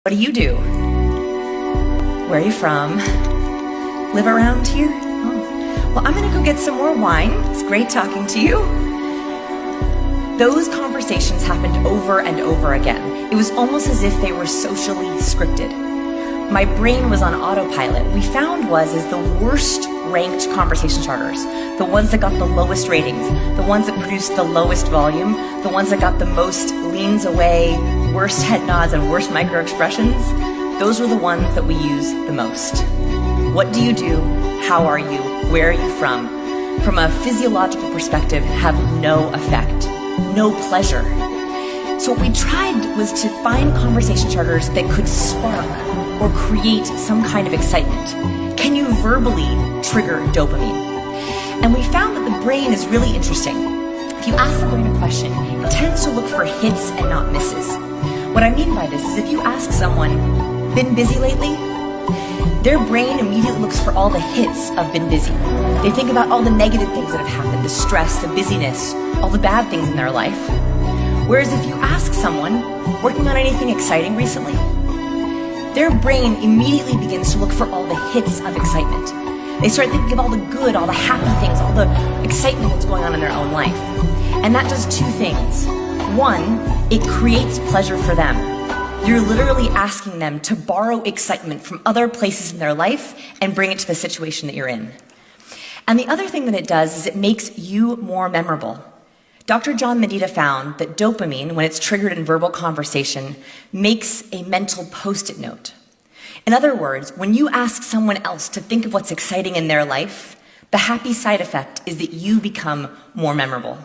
What do you do? Where are you from? Live around here? Oh. Well, I'm gonna go get some more wine. It's great talking to you. Those conversations happened over and over again. It was almost as if they were socially scripted. My brain was on autopilot. What we found was the worst ranked conversation starters, the ones that got the lowest ratings, the ones that produced the lowest volume, the ones that got the most leans away, worst head nods, and worst micro expressions, those were the ones that we use the most. What do you do? How are you? Where are you from a physiological perspective, have no effect, no pleasure. So what we tried was to find conversation starters that could spark or create some kind of excitement. Can you verbally trigger dopamine? And we found that the brain is really interesting. If you ask the brain a question, it tends to look for hits and not misses. What I mean by this is if you ask someone, been busy lately? Their brain immediately looks for all the hits of been busy. They think about all the negative things that have happened, the stress, the busyness, all the bad things in their life. Whereas if you ask someone, working on anything exciting recently? Their brain immediately begins to look for all the hits of excitement. They start thinking of all the good, all the happy things, all the excitement that's going on in their own life. And that does two things. One, it creates pleasure for them. You're literally asking them to borrow excitement from other places in their life and bring it to the situation that you're in. And the other thing that it does is it makes you more memorable. Dr. John Medita found that dopamine, when it's triggered in verbal conversation, makes a mental post-it note. In other words, when you ask someone else to think of what's exciting in their life, the happy side effect is that you become more memorable.